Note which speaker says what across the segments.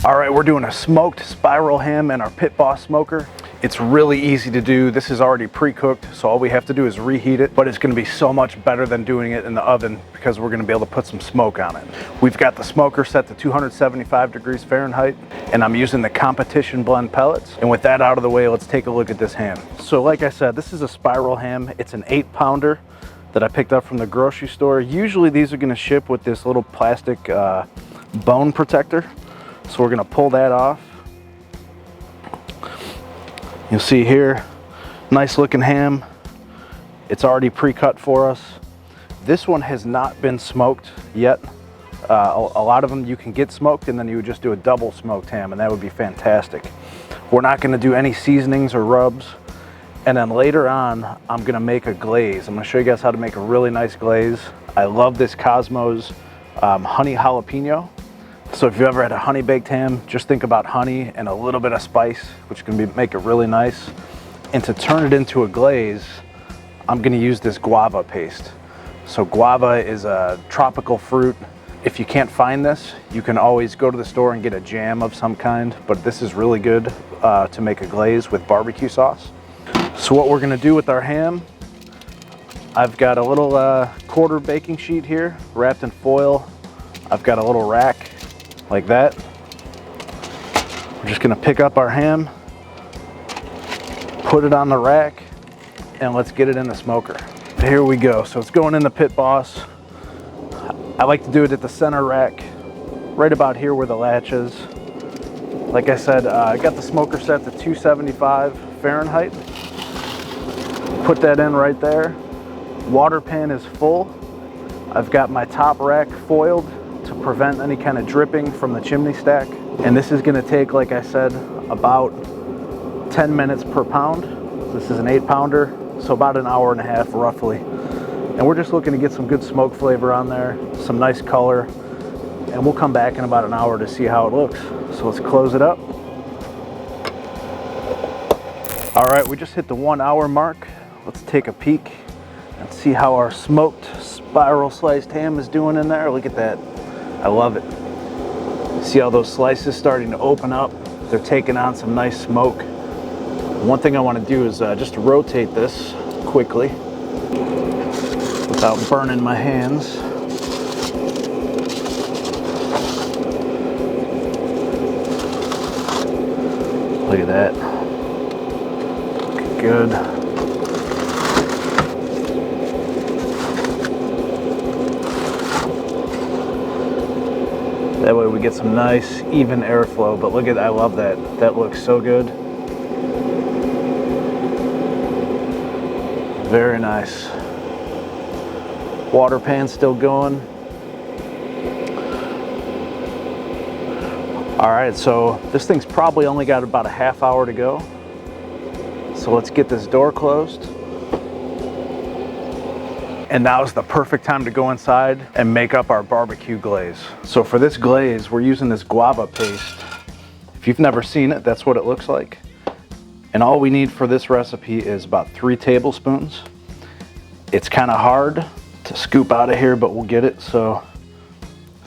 Speaker 1: All right, we're doing a smoked spiral ham in our Pit Boss smoker. It's really easy to do. This is already pre-cooked, so all we have to do is reheat it, but it's gonna be so much better than doing it in the oven because we're gonna be able to put some smoke on it. We've got the smoker set to 275 degrees Fahrenheit, and I'm using the Competition Blend Pellets. And with that out of the way, let's take a look at this ham. So like I said, this is a spiral ham. It's an 8-pounder that I picked up from the grocery store. Usually these are gonna ship with this little plastic bone protector. So we're gonna pull that off. You'll see here, nice looking ham. It's already pre-cut for us. This one has not been smoked yet. A lot of them you can get smoked and then you would just do a double smoked ham and that would be fantastic. We're not gonna do any seasonings or rubs. And then later on, I'm gonna make a glaze. I'm gonna show you guys how to make a really nice glaze. I love this Cosmos honey jalapeno. So if you've ever had a honey baked ham, just think about honey and a little bit of spice, which can make it really nice. And to turn it into a glaze, I'm gonna use this guava paste. So guava is a tropical fruit. If you can't find this, you can always go to the store and get a jam of some kind, but this is really good to make a glaze with barbecue sauce. So what we're gonna do with our ham, I've got a little quarter baking sheet here wrapped in foil. I've got a little rack like that. We're just gonna pick up our ham, put it on the rack, and let's get it in the smoker. Here we go. So it's going in the Pit Boss. I like to do it at the center rack, right about here where the latch is. Like I said, I got the smoker set to 275 Fahrenheit. Put that in right there. Water pan is full. I've got my top rack foiled to prevent any kind of dripping from the chimney stack. And this is gonna take, like I said, about 10 minutes per pound. This is an 8-pounder, so about an hour and a half roughly. And we're just looking to get some good smoke flavor on there, some nice color, and we'll come back in about an hour to see how it looks. So let's close it up. All right, we just hit the 1 hour mark. Let's take a peek and see how our smoked spiral sliced ham is doing in there. Look at that. I love it. See how those slices starting to open up? They're taking on some nice smoke. One thing I want to do is just rotate this quickly without burning my hands. Look at that. Looking good. That way we get some nice, even airflow, but look at, I love that. That looks so good. Very nice. Water pan still going. All right, so this thing's probably only got about a half hour to go. So let's get this door closed. And now is the perfect time to go inside and make up our barbecue glaze. So for this glaze, we're using this guava paste. If you've never seen it, that's what it looks like. And all we need for this recipe is about 3 tablespoons. It's kind of hard to scoop out of here, but we'll get it. So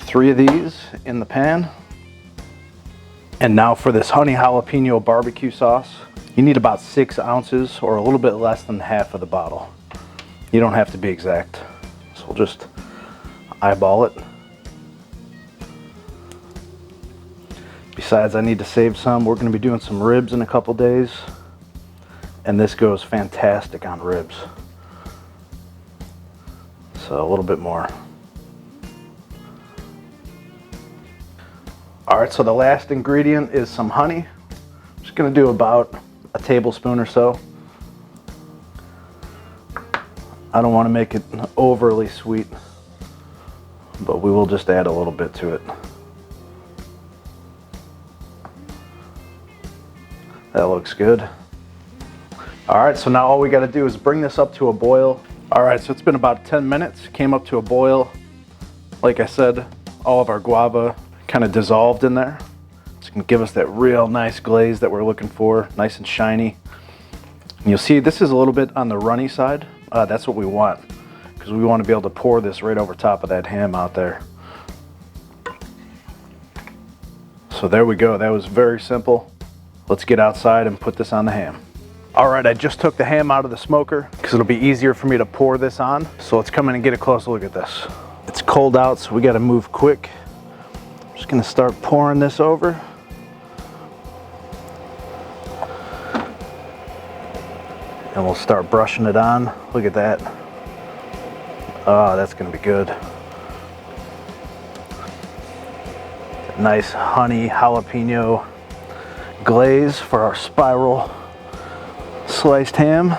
Speaker 1: 3 of these in the pan. And now for this honey jalapeno barbecue sauce, you need about 6 ounces or a little bit less than half of the bottle. You don't have to be exact, so we'll just eyeball it. Besides, I need to save some. We're gonna be doing some ribs in a couple days, and this goes fantastic on ribs. So a little bit more. All right, so the last ingredient is some honey. I'm just gonna do about a tablespoon or so. I don't want to make it overly sweet, but we will just add a little bit to it. That looks good. All right, so now all we got to do is bring this up to a boil. All right, so it's been about 10 minutes, came up to a boil. Like I said, all of our guava kind of dissolved in there. It's gonna give us that real nice glaze that we're looking for, nice and shiny. And you'll see this is a little bit on the runny side. That's what we want, because we want to be able to pour this right over top of that ham out there. So there we go. That was very simple. Let's get outside and put this on the ham. All right, I just took the ham out of the smoker because it'll be easier for me to pour this on. So let's come in and get a close look at this. It's cold out, so we got to move quick. I'm just gonna start pouring this over. And we'll start brushing it on. Look at that. Oh, that's gonna be good. Nice honey jalapeno glaze for our spiral sliced ham.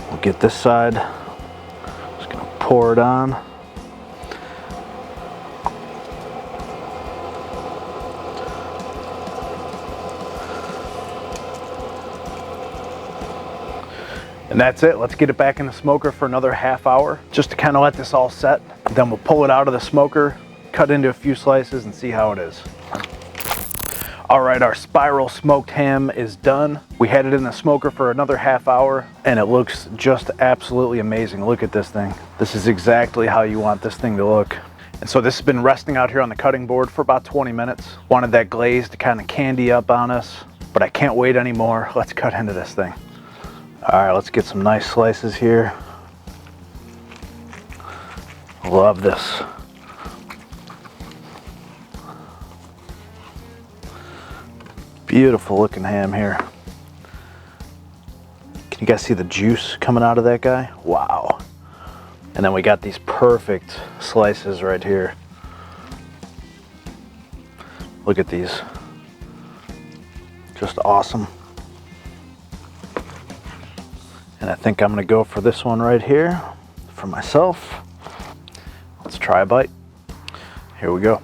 Speaker 1: We'll get this side. Just gonna pour it on. And that's it. Let's get it back in the smoker for another half hour, just to kind of let this all set. Then we'll pull it out of the smoker, cut into a few slices, and see how it is. All right, our spiral smoked ham is done. We had it in the smoker for another half hour, and it looks just absolutely amazing. Look at this thing. This is exactly how you want this thing to look. And so this has been resting out here on the cutting board for about 20 minutes. Wanted that glaze to kind of candy up on us, but I can't wait anymore. Let's cut into this thing. All right, let's get some nice slices here. Love this. Beautiful looking ham here. Can you guys see the juice coming out of that guy? Wow. And then we got these perfect slices right here. Look at these. Just awesome. And I think I'm gonna go for this one right here for myself. Let's try a bite. Here we go.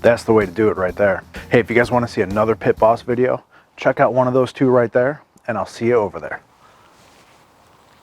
Speaker 1: That's the way to do it right there. Hey, if you guys want to see another Pit Boss video, check out one of those two right there, and I'll see you over there.